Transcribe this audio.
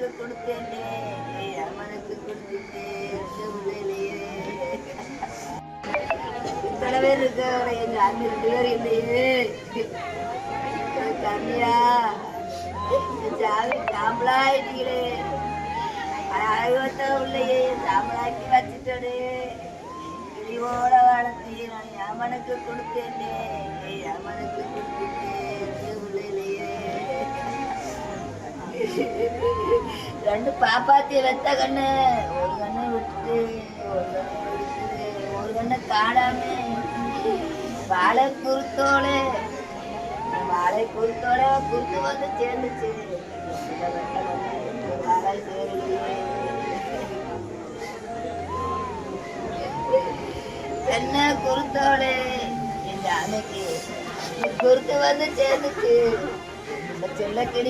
யமனுக்கு கொடுத்தேனே யமனுக்கு கொடுத்துட்டு இத்தனை பேர் இருக்க எங்க அண்ணன் 2 பேர் இல்லையே கம்மியா ஜாவி சாம்பலாயிட்டீங்களே அழகத்த உள்ளையே சாம்பலாக்கி வச்சுட்டே இழிவோட வளர்த்தி நான் யமனுக்கு கொடுத்தேனே யமனுக்கு கொடுத்துட்டு உள்ளையிலேயே 2 பாப்பாத்திய வெத்த கண்ணு ஒரு கண்ணை விட்டுட்டு ஒரு கண்ணை காணாம வாழை குறுத்தோடு குறுத்து வந்து சேர்ந்துச்சு வாழை சேரலையே என்ன குறுத்தோடு எங்க அன்னைக்கு குறுத்து வந்து சேர்ந்துச்சு செல்ல கிளி